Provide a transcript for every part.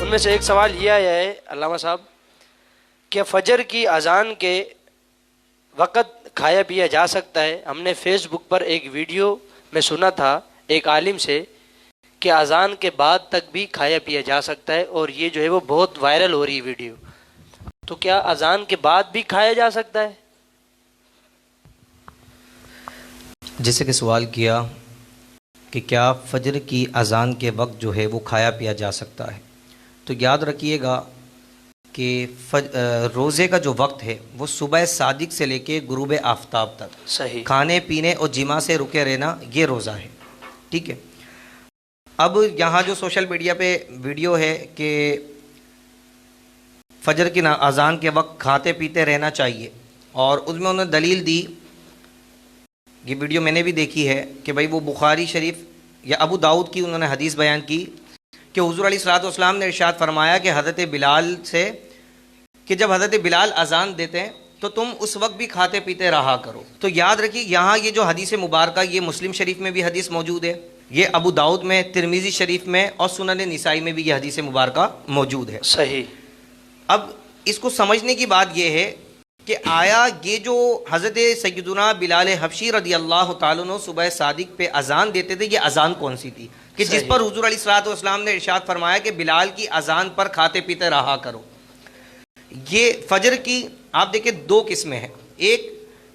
ان میں سے ایک سوال یہ آیا ہے علامہ صاحب کہ فجر کی اذان کے وقت کھایا پیا جا سکتا ہے؟ ہم نے فیس بک پر ایک ویڈیو میں سنا تھا ایک عالم سے کہ اذان کے بعد تک بھی کھایا پیا جا سکتا ہے، اور یہ جو ہے وہ بہت وائرل ہو رہی ہے ویڈیو، تو کیا اذان کے بعد بھی کھایا جا سکتا ہے؟ جیسے کہ سوال کیا کہ کیا فجر کی اذان کے وقت جو ہے وہ کھایا پیا جا سکتا ہے، تو یاد رکھیے گا کہ روزے کا جو وقت ہے وہ صبح صادق سے لے کے غروب آفتاب تک صحیح، کھانے پینے اور جماع سے رکے رہنا یہ روزہ ہے، ٹھیک ہے۔ اب یہاں جو سوشل میڈیا پہ ویڈیو ہے کہ فجر کی اذان کے وقت کھاتے پیتے رہنا چاہیے، اور اس میں انہوں نے دلیل دی، یہ ویڈیو میں نے بھی دیکھی ہے کہ بھائی وہ بخاری شریف یا ابو داؤد کی انہوں نے حدیث بیان کی کہ حضور علیہ الصلوۃ والسلام نے ارشاد فرمایا کہ حضرت بلال سے کہ جب حضرت بلال اذان دیتے ہیں تو تم اس وقت بھی کھاتے پیتے رہا کرو۔ تو یاد رکھیے یہاں یہ جو حدیث مبارکہ یہ مسلم شریف میں بھی حدیث موجود ہے، یہ ابو داؤد میں، ترمذی شریف میں اور سنن نسائی میں بھی یہ حدیث مبارکہ موجود ہے۔ صحیح۔ اب اس کو سمجھنے کی بات یہ ہے کہ آیا یہ جو حضرت سیدنا بلال حبشی رضی اللہ تعالیٰ عنہ صبح صادق پہ اذان دیتے تھے، یہ اذان کون سی تھی کہ جس پر حضور علیہ الصلوۃ والسلام نے ارشاد فرمایا کہ بلال کی اذان پر کھاتے پیتے رہا کرو؟ یہ فجر کی آپ دیکھیں دو قسمیں ہیں، ایک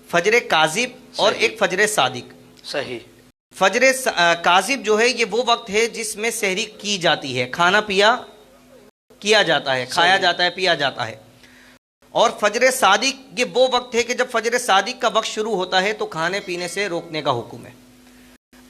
فجر کاذب اور ایک فجر صادق۔ صحیح۔ فجر کاذب جو ہے یہ وہ وقت ہے جس میں سحری کی جاتی ہے، کھانا پیا کیا جاتا ہے، کھایا جاتا ہے، پیا جاتا ہے۔ اور فجر صادق یہ وہ وقت ہے کہ جب فجر صادق کا وقت شروع ہوتا ہے تو کھانے پینے سے روکنے کا حکم ہے۔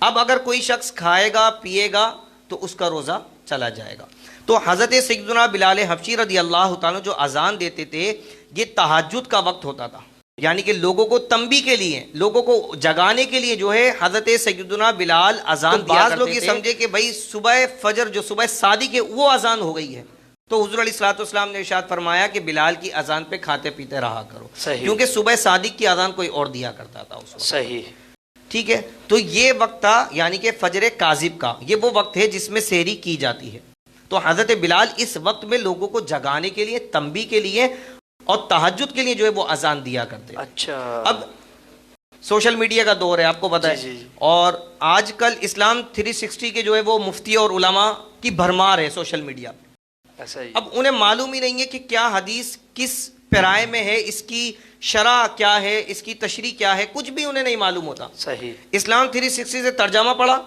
اب اگر کوئی شخص کھائے گا پیے گا تو اس کا روزہ چلا جائے گا۔ تو حضرت سیدنا بلال حبشی رضی اللہ تعالیٰ جو اذان دیتے تھے یہ تہجد کا وقت ہوتا تھا، یعنی کہ لوگوں کو تنبیہ کے لیے، لوگوں کو جگانے کے لیے جو ہے حضرت سیدنا بلال اذان دیا کرتے تھے۔ بعض لوگ یہ سمجھے کہ بھائی صبح فجر جو صبح صادق ہے وہ اذان ہو گئی ہے، تو حضور علیہ الصلوۃ والسلام نے ارشاد فرمایا کہ بلال کی اذان پہ کھاتے پیتے رہا کرو، کیونکہ صبح صادق کی اذان کوئی اور دیا کرتا تھا اس وقت۔ صحیح، ٹھیک ہے۔ تو یہ وقت تھا یعنی کہ فجر کاذب کا، یہ وہ وقت ہے جس میں سحری کی جاتی ہے۔ تو حضرت بلال اس وقت میں لوگوں کو جگانے کے لیے، تنبیہ کے لیے اور تہجد کے لیے جو ہے وہ اذان دیا کرتے۔ اچھا۔ اب سوشل میڈیا کا دور ہے، آپ کو پتہ ہے، اور آج کل اسلام 360 کے جو ہے وہ مفتی اور علماء کی بھرمار ہے سوشل میڈیا پہ۔ اب انہیں معلوم ہی نہیں ہے کہ کیا حدیث کس پیرائے میں ہے، اس کی شرح کیا ہے، اس کی تشریح کیا ہے، کچھ بھی انہیں نہیں معلوم ہوتا۔ صحیح۔ اسلام 360 سے ترجمہ پڑھا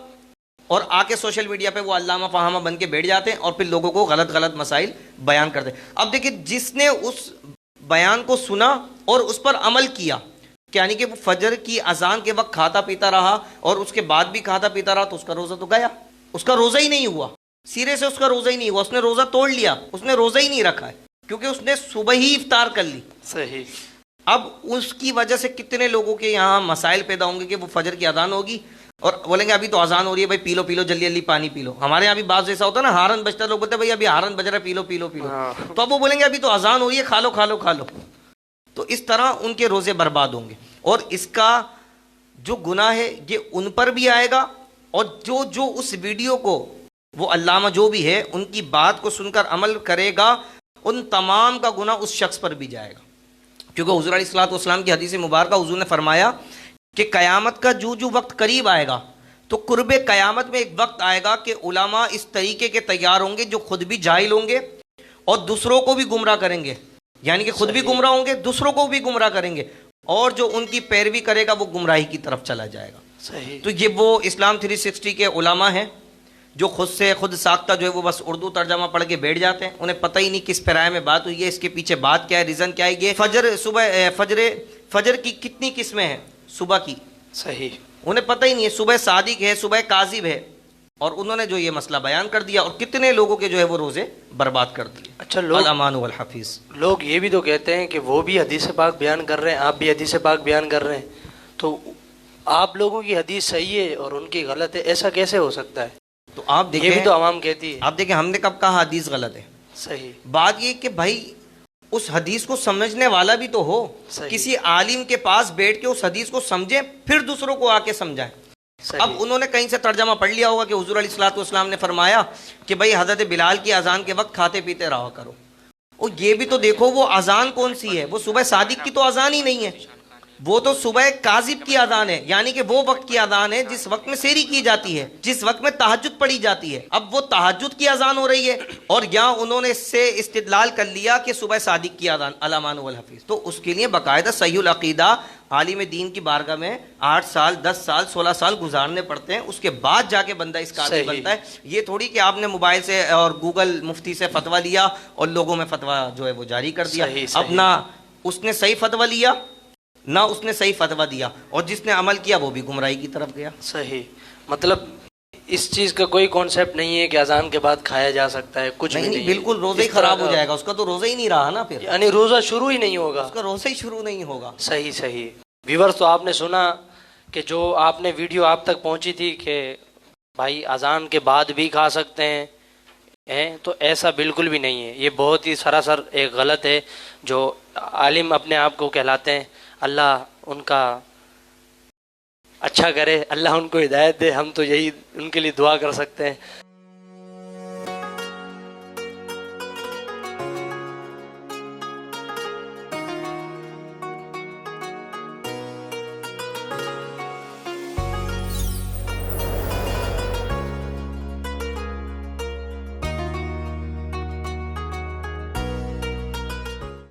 اور آ کے سوشل میڈیا پہ وہ علامہ فہامہ بن کے بیٹھ جاتے ہیں اور پھر لوگوں کو غلط غلط مسائل بیان کرتے ہیں۔ اب دیکھیں جس نے اس بیان کو سنا اور اس پر عمل کیا، یعنی کہ وہ فجر کی اذان کے وقت کھاتا پیتا رہا اور اس کے بعد بھی کھاتا پیتا رہا، تو اس کا روزہ تو گیا، اس کا روزہ ہی نہیں ہوا، سرے سے اس کا روزہ ہی نہیں ہوا، اس نے روزہ توڑ لیا، اس نے روزہ ہی نہیں رکھا ہے، کیونکہ اس نے صبح ہی افطار کر لی۔ صحیح۔ اب اس کی وجہ سے کتنے لوگوں کے یہاں مسائل پیدا ہوں گے کہ وہ فجر کی اذان ہوگی اور بولیں گے ابھی تو اذان ہو رہی ہے بھائی، پی لو پی لو، جلدی جلدی پانی پی لو۔ ہمارے یہاں بھی بعض ایسا ہوتا ہے نا، ہارن بجتا ہے، لوگ بولتے ہیں بھائی ابھی ہارن بج رہا ہے، پی لو پی لو پی لو، تو اب وہ بولیں گے ابھی تو اذان ہو رہی ہے، کھا لو کھا لو کھا لو۔ تو اس طرح ان کے روزے برباد ہوں گے، اور اس کا جو گناہ ہے یہ ان پر بھی آئے گا، اور جو اس ویڈیو کو وہ علامہ جو بھی ہے ان کی بات کو سن کر عمل کرے گا، ان تمام کا گناہ اس شخص پر بھی جائے گا، کیونکہ حضور علیہ الصلوۃ والسلام کی حدیث مبارکہ حضور نے فرمایا کہ قیامت کا جو وقت قریب آئے گا تو قرب قیامت میں ایک وقت آئے گا کہ علماء اس طریقے کے تیار ہوں گے جو خود بھی جاہل ہوں گے اور دوسروں کو بھی گمراہ کریں گے، یعنی کہ خود بھی گمراہ ہوں گے، دوسروں کو بھی گمراہ کریں گے، اور جو ان کی پیروی کرے گا وہ گمراہی کی طرف چلا جائے گا۔ صحیح۔ تو یہ وہ اسلام 360 کے علماء ہیں جو خود ساختہ جو ہے وہ بس اردو ترجمہ پڑھ کے بیٹھ جاتے ہیں، انہیں پتہ ہی نہیں کس پیرائے میں بات ہوئی ہے، اس کے پیچھے بات کیا ہے، ریزن کیا ہے۔ یہ فجر کی کتنی قسمیں ہیں صبح کی، صحیح، انہیں پتہ ہی نہیں ہے، صبح صادق ہے، صبح کاذب ہے، اور انہوں نے جو یہ مسئلہ بیان کر دیا اور کتنے لوگوں کے جو ہے وہ روزے برباد کر دیے۔ اچھا، الامان والحفیظ، لوگ یہ بھی تو کہتے ہیں کہ وہ بھی حدیث پاک بیان کر رہے ہیں، آپ بھی حدیث پاک بیان کر رہے ہیں، تو آپ لوگوں کی حدیث صحیح ہے اور ان کی غلط ہے، ایسا کیسے ہو سکتا ہے؟ تو آپ دیکھیں، یہ بھی تو عوام کہتی ہے۔ آپ دیکھیں ہم نے کب کہا حدیث غلط ہے؟ صحیح۔ بات یہ کہ بھائی اس حدیث کو سمجھنے والا بھی تو ہو، کسی عالم کے پاس بیٹھ کے اس حدیث کو سمجھیں پھر دوسروں کو آ کے سمجھائیں۔ صحیح۔ اب انہوں نے کہیں سے ترجمہ پڑھ لیا ہوگا کہ حضور علیہ الصلوۃ والسلام نے فرمایا کہ بھائی حضرت بلال کی اذان کے وقت کھاتے پیتے رہا کرو. اور یہ بھی تو دیکھو وہ اذان کون سی ہے, وہ صبح صادق کی تو اذان ہی نہیں ہے, وہ تو صبح کاذب کی اذان ہے, یعنی کہ وہ وقت کی اذان ہے جس وقت میں سحری کی جاتی ہے, جس وقت میں تہجد پڑھی جاتی ہے. اب وہ تہجد کی اذان ہو رہی ہے, اور یہاں انہوں نے اس سے استدلال کر لیا کہ صبح صادق کی اذان علامان والحفیظ. تو اس کے لیے باقاعدہ صحیح العقیدہ عالم دین کی بارگاہ میں 8 سال 10 سال 16 سال گزارنے پڑتے ہیں, اس کے بعد جا کے بندہ اس قابل بنتا ہے. یہ تھوڑی کہ آپ نے موبائل سے اور گوگل مفتی سے فتویٰ لیا اور لوگوں میں فتویٰ جو ہے وہ جاری کر دیا. اب نہ اس نے صحیح فتویٰ لیا نہ اس نے صحیح فتویٰ دیا, اور جس نے عمل کیا وہ بھی گمراہی کی طرف گیا. صحیح, مطلب اس چیز کا کوئی کانسیپٹ نہیں ہے کہ اذان کے بعد کھایا جا سکتا ہے, کچھ بھی نہیں. بالکل روزہ ہی خراب ہو جائے گا, اس کا تو روزہ ہی نہیں رہا نا, پھر یعنی روزہ شروع ہی نہیں ہوگا, اس کا روزہ ہی شروع نہیں ہوگا. صحیح صحیح. ویورز, تو آپ نے سنا کہ جو آپ نے ویڈیو آپ تک پہنچی تھی کہ بھائی اذان کے بعد بھی کھا سکتے ہیں, تو ایسا بالکل بھی نہیں ہے. یہ بہت ہی سراسر ایک غلط ہے. جو عالم اپنے آپ کو کہلاتے ہیں, اللہ ان کا اچھا کرے, اللہ ان کو ہدایت دے, ہم تو یہی ان کے لیے دعا کر سکتے ہیں.